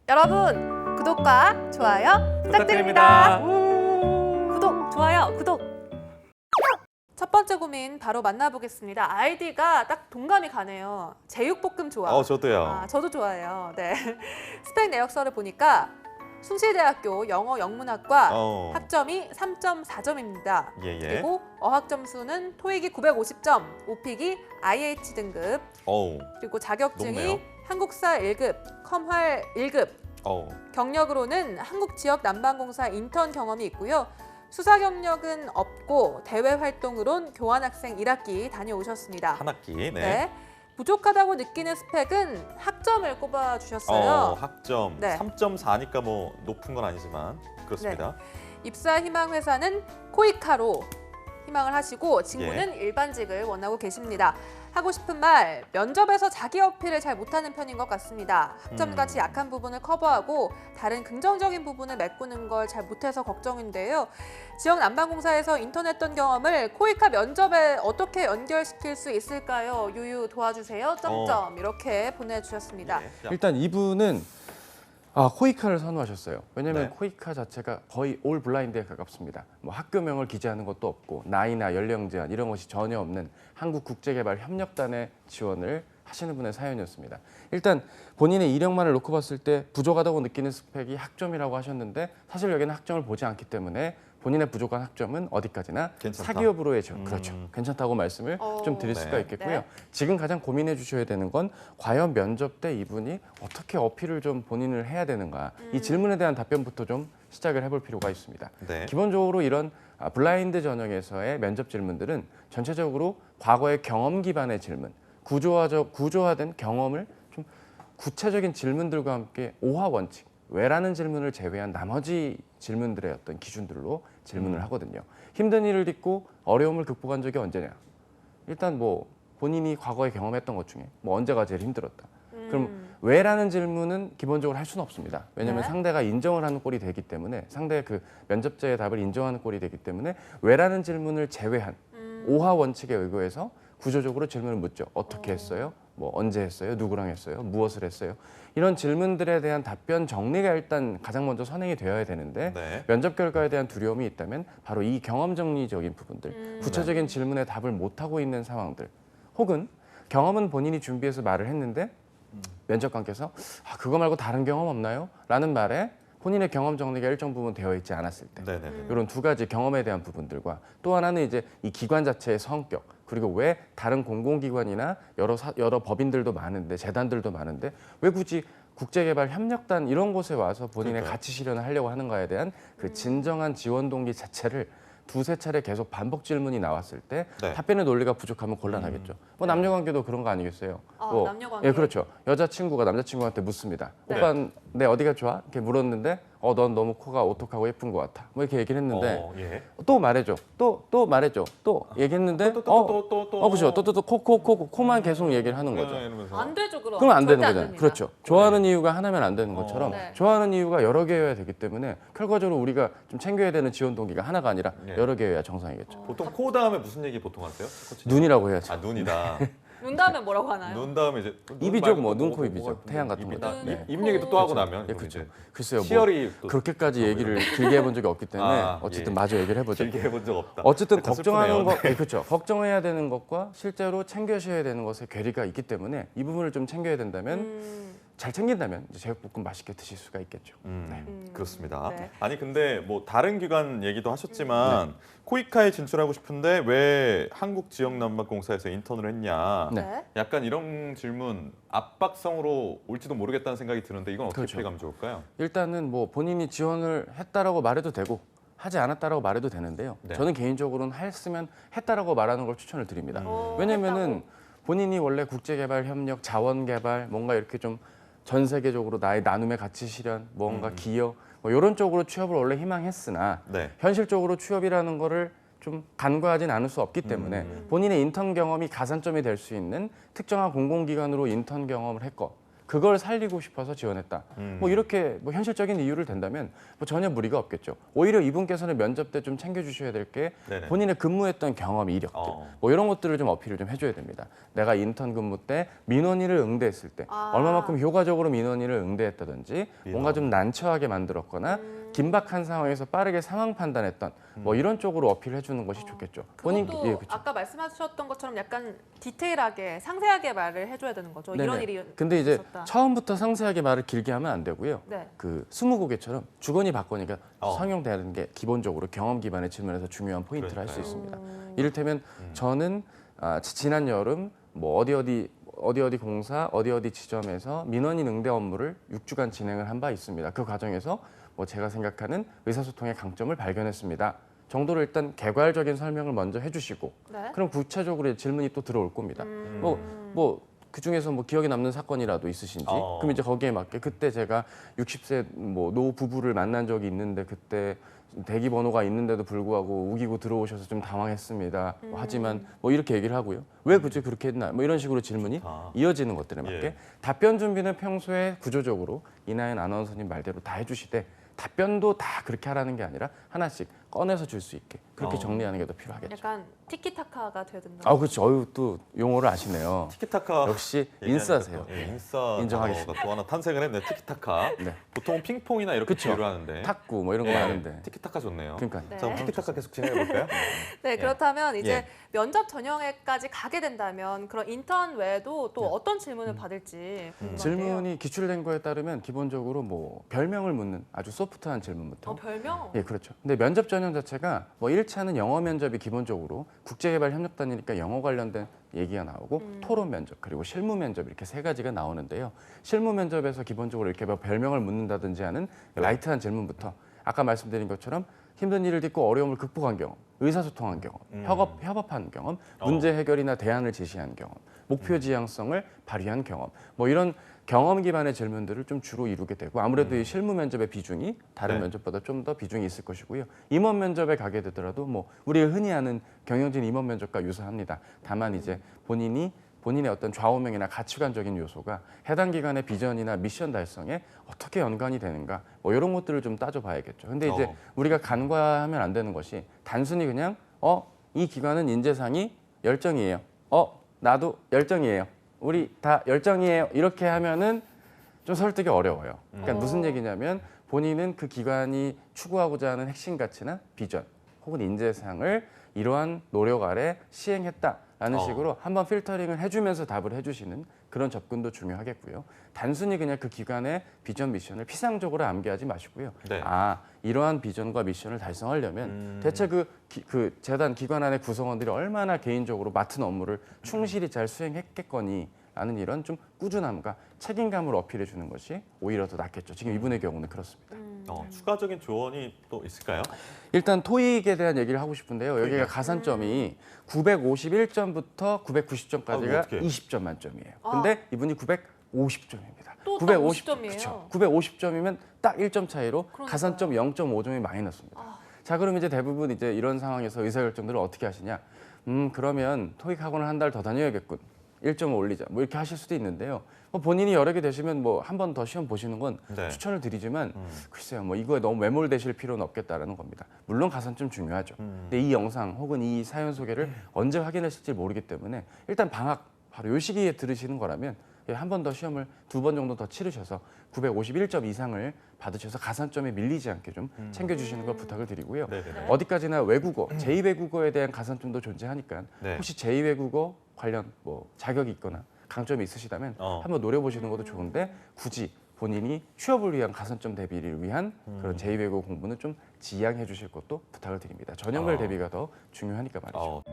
여러분 구독과 좋아요 부탁드립니다. 구독, 좋아요, 구독. 첫 번째 고민 바로 만나보겠습니다. 아이디가 딱 동감이 가네요. 제육볶음 좋아. 저도요. 저도 좋아해요. 네. 스펙 내역서를 보니까 숭실대학교 영어 영문학과 학점이 3.4점입니다. 그리고 어학 점수는 토익이 950점, 오픽이 IH 등급. 그리고 자격증이 높네요. 한국사 1급, 컴활 1급. 경력으로는 한국 지역 난방공사 인턴 경험이 있고요. 수사 경력은 없고 대외 활동으론 교환학생 1학기 다녀오셨습니다. 한 학기. 네. 부족하다고 느끼는 스펙은 학점을 꼽아주셨어요. 학점. 네. 3.4니까 뭐 높은 건 아니지만 그렇습니다. 입사 희망 회사는 코이카로 희망을 하시고 직무는 일반직을 원하고 계십니다. 하고 싶은 말, 면접에서 자기 어필을 잘 못하는 편인 것 같습니다. 학점같이 약한 부분을 커버하고 다른 긍정적인 부분을 메꾸는 걸 잘 못해서 걱정인데요. 지역 난방공사에서 인턴했던 경험을 코이카 면접에 어떻게 연결시킬 수 있을까요? 유유 도와주세요. 점점 이렇게 보내주셨습니다. 일단 이분은 코이카를 선호하셨어요. 왜냐하면 코이카 자체가 거의 올 블라인드에 가깝습니다. 뭐 학교명을 기재하는 것도 없고 나이나 연령 제한 이런 것이 전혀 없는 한국국제개발협력단의 지원을 하시는 분의 사연이었습니다. 일단 본인의 이력만을 놓고 봤을 때 부족하다고 느끼는 스펙이 학점이라고 하셨는데 사실 여기는 학점을 보지 않기 때문에 본인의 부족한 학점은 어디까지나 괜찮다. 사기업으로의 그렇죠. 괜찮다고 말씀을 좀 드릴 수가 있겠고요. 지금 가장 고민해 주셔야 되는 건 과연 면접 때 이분이 어떻게 어필을 좀 본인을 해야 되는가. 이 질문에 대한 답변부터 좀 시작을 해볼 필요가 있습니다. 기본적으로 이런 블라인드 전형에서의 면접 질문들은 전체적으로 과거의 경험 기반의 질문, 구조화된 경험을 좀 구체적인 질문들과 함께 오화 원칙, 왜라는 질문을 제외한 나머지 질문들의 어떤 기준들로 질문을 하거든요. 힘든 일을 딛고 어려움을 극복한 적이 언제냐? 일단 뭐 본인이 과거에 경험했던 것 중에 뭐 언제가 제일 힘들었다. 그럼 왜라는 질문은 기본적으로 할 수는 없습니다. 왜냐하면 상대가 인정을 하는 꼴이 되기 때문에 상대의 그 면접자의 답을 인정하는 꼴이 되기 때문에 왜라는 질문을 제외한 오화 원칙에 의거해서 구조적으로 질문을 묻죠. 어떻게 했어요? 뭐 언제 했어요? 누구랑 했어요? 무엇을 했어요? 이런 질문들에 대한 답변 정리가 일단 가장 먼저 선행이 되어야 되는데 면접 결과에 대한 두려움이 있다면 바로 이 경험 정리적인 부분들, 구체적인 질문에 답을 못하고 있는 상황들 혹은 경험은 본인이 준비해서 말을 했는데 면접관께서 그거 말고 다른 경험 없나요? 라는 말에 본인의 경험 정리가 일정 부분 되어 있지 않았을 때 이런 두 가지 경험에 대한 부분들과 또 하나는 이제 이 기관 자체의 성격 그리고 왜 다른 공공기관이나 여러 법인들도 많은데 재단들도 많은데 왜 굳이 국제개발협력단 이런 곳에 와서 본인의 가치 실현을 하려고 하는가에 대한 그 진정한 지원 동기 자체를 두세 차례 계속 반복 질문이 나왔을 때 답변의 논리가 부족하면 곤란하겠죠. 뭐 남녀관계도 그런 거 아니겠어요? 남녀관계. 그렇죠. 여자친구가 남자친구한테 묻습니다. 오빠 내 어디가 좋아? 이렇게 물었는데 넌 너무 코가 오똑하고 예쁜 것 같아. 뭐 이렇게 얘기를 했는데 또 말해줘. 또 말해줘. 또 얘기했는데 보시죠. 코만 계속 얘기를 하는 거죠. 안 되죠, 그럼. 그럼 안 되는 절대 거잖아요. 그렇죠. 좋아하는 이유가 하나면 안 되는 것처럼 좋아하는 이유가 여러 개여야 되기 때문에 결과적으로 우리가 좀 챙겨야 되는 지원 동기가 하나가 아니라 여러 개여야 정상이겠죠. 보통 코 다음에 무슨 얘기 보통 하세요? 눈이라고 해야죠. 눈이다. 눈 다음에 뭐라고 하나요? 눈 다음에 이제 입이죠, 뭐 눈, 코, 입이죠. 태양 같은 거다. 입 얘기도 또 하고 나면 그렇죠. 글쎄요, 치열이 뭐 그렇게까지 얘기를 길게 해본 적이 없기 때문에 어쨌든 마저 얘기를 해보죠. 길게 해본 적 없다. 어쨌든 걱정하는 것, 그렇죠. 걱정해야 되는 것과 실제로 챙겨셔야 되는 것의 괴리가 있기 때문에 이 부분을 좀 챙겨야 된다면 잘 챙긴다면 이제 제육볶음 맛있게 드실 수가 있겠죠. 그렇습니다. 아니 근데 뭐 다른 기관 얘기도 하셨지만 코이카에 진출하고 싶은데 왜 한국 지역 난방공사에서 인턴을 했냐? 약간 이런 질문 압박성으로 올지도 모르겠다는 생각이 드는데 이건 어떻게 피해가면 좋을까요? 일단은 뭐 본인이 지원을 했다라고 말해도 되고 하지 않았다라고 말해도 되는데요. 저는 개인적으로는 했으면 했다라고 말하는 걸 추천을 드립니다. 왜냐면은 본인이 원래 국제개발협력, 자원개발 뭔가 이렇게 좀 전 세계적으로 나의 나눔의 가치 실현, 뭔가 기여 뭐 이런 쪽으로 취업을 원래 희망했으나 현실적으로 취업이라는 거를 좀 간과하진 않을 수 없기 때문에 본인의 인턴 경험이 가산점이 될 수 있는 특정한 공공기관으로 인턴 경험을 했고 그걸 살리고 싶어서 지원했다. 뭐 이렇게 뭐 현실적인 이유를 댄다면 뭐 전혀 무리가 없겠죠. 오히려 이분께서는 면접 때 좀 챙겨주셔야 될 게 본인의 근무했던 경험, 이력들 뭐 이런 것들을 좀 어필을 좀 해줘야 됩니다. 내가 인턴 근무 때 민원인을 응대했을 때 얼마만큼 효과적으로 민원인을 응대했다든지 뭔가 좀 난처하게 만들었거나 긴박한 상황에서 빠르게 상황 판단했던 뭐 이런 쪽으로 어필해 주는 것이 좋겠죠. 그것도 예, 그렇죠. 아까 말씀하셨던 것처럼 약간 디테일하게 상세하게 말을 해줘야 되는 거죠. 네네. 이런 일이 근데 이제 있었다. 처음부터 상세하게 말을 길게 하면 안 되고요. 네. 그 스무고개처럼 주거니 받거니가 상용되는 게 기본적으로 경험 기반의 질문에서 중요한 포인트를 할 수 있습니다. 이를테면 저는 지난 여름 뭐 어디 공사 어디 지점에서 민원인 응대 업무를 6주간 진행을 한 바 있습니다. 그 과정에서 뭐 제가 생각하는 의사소통의 강점을 발견했습니다. 정도로 일단 개괄적인 설명을 먼저 해주시고 네. 그럼 구체적으로 질문이 또 들어올 겁니다. 그 중에서 뭐 기억에 남는 사건이라도 있으신지 그럼 이제 거기에 맞게 그때 제가 60세 뭐 노 부부를 만난 적이 있는데 그때 대기 번호가 있는데도 불구하고 우기고 들어오셔서 좀 당황했습니다. 하지만 뭐 이렇게 얘기를 하고요. 왜 굳이 그렇게 했나? 뭐 이런 식으로 질문이 이어지는 것들에 맞게 답변 준비는 평소에 구조적으로 이나연 아나운서님 말대로 다 해주시되 답변도 다 그렇게 하라는 게 아니라 하나씩 꺼내서 줄 수 있게 그렇게 정리하는 게 더 필요하겠죠. 약간 티키타카가 돼야 된다. 그렇죠. 또 용어를 아시네요. 티키타카 역시 인싸세요. 인싸 인정하겠습니다. 단어가 또 하나 탄생을 했네. 티키타카. 네. 보통 핑퐁이나 이렇게 그쵸. 비유를 하는데 탁구 뭐 이런 거 많은데. 티키타카 좋네요. 그러니까 네. 자, 그럼 티키타카 계속 진행해 볼까요? 네, 그렇다면 이제 예. 면접 전형에까지 가게 된다면 그런 인턴 외에도 또 어떤 질문을 받을지 궁금한데요. 질문이 기출된 거에 따르면 기본적으로 뭐 별명을 묻는 아주 소프트한 질문부터. 별명? 예, 그렇죠. 근데 면접 전형 자체가 뭐 1차는 영어 면접이 기본적으로 국제개발협력단이니까 영어 관련된 얘기가 나오고 토론 면접 그리고 실무 면접 이렇게 세 가지가 나오는데요. 실무 면접에서 기본적으로 이렇게 뭐 별명을 묻는다든지 하는 라이트한 질문부터 아까 말씀드린 것처럼 힘든 일을 딛고 어려움을 극복한 경험, 의사소통한 경험, 협업한 경험, 문제 해결이나 대안을 제시한 경험, 목표 지향성을 발휘한 경험, 뭐 이런 경험 기반의 질문들을 좀 주로 이루게 되고 아무래도 이 실무 면접의 비중이 다른 면접보다 좀 더 비중이 있을 것이고요. 임원 면접에 가게 되더라도 뭐 우리가 흔히 아는 경영진 임원 면접과 유사합니다. 다만 이제 본인의 어떤 좌우명이나 가치관적인 요소가 해당 기관의 비전이나 미션 달성에 어떻게 연관이 되는가 뭐 이런 것들을 좀 따져봐야겠죠. 근데 이제 우리가 간과하면 안 되는 것이 단순히 그냥 이 기관은 인재상이 열정이에요. 나도 열정이에요. 우리 다 열정이에요. 이렇게 하면은 좀 설득이 어려워요. 그러니까 무슨 얘기냐면 본인은 그 기관이 추구하고자 하는 핵심 가치나 비전 혹은 인재상을 이러한 노력 아래 시행했다라는 식으로 한번 필터링을 해주면서 답을 해주시는 그런 접근도 중요하겠고요. 단순히 그냥 그 기관의 비전 미션을 피상적으로 암기하지 마시고요. 이러한 비전과 미션을 달성하려면 대체 그 재단 기관 안의 구성원들이 얼마나 개인적으로 맡은 업무를 충실히 잘 수행했겠거니 라는 이런 좀 꾸준함과 책임감을 어필해 주는 것이 오히려 더 낫겠죠. 지금 이분의 경우는 그렇습니다. 추가적인 조언이 또 있을까요? 일단 토익에 대한 얘기를 하고 싶은데요. 여기가 가산점이 951점부터 990점까지가 20점 만점이에요. 근데 이분이 950점입니다. 또 50점이에요. 그렇죠. 950점이면 딱 1점 차이로 그러니까요. 가산점 0.5점이 마이너스입니다. 자, 그럼 이제 대부분 이제 이런 상황에서 의사결정들을 어떻게 하시냐? 그러면 토익 학원을 한 달 더 다녀야겠군. 1점을 올리자. 뭐 이렇게 하실 수도 있는데요. 뭐 본인이 여러 개 되시면 뭐 한 번 더 시험 보시는 건 추천을 드리지만 글쎄요, 뭐 이거에 너무 매몰되실 필요는 없겠다라는 겁니다. 물론 가산점 중요하죠. 근데 이 영상 혹은 이 사연 소개를 언제 확인하실지 모르기 때문에 일단 방학 바로 요 시기에 들으시는 거라면 한 번 더 시험을 2번 정도 더 치르셔서 951점 이상을 받으셔서 가산점에 밀리지 않게 좀 챙겨주시는 걸 부탁을 드리고요. 어디까지나 외국어, 제2외국어에 대한 가산점도 존재하니까 혹시 제2외국어 관련 뭐 자격이 있거나 강점이 있으시다면 한번 노려보시는 것도 좋은데 굳이 본인이 취업을 위한 가산점 대비를 위한 그런 제2외국어 공부는 좀 지양해 주실 것도 부탁을 드립니다. 전형별 대비가 더 중요하니까 말이죠.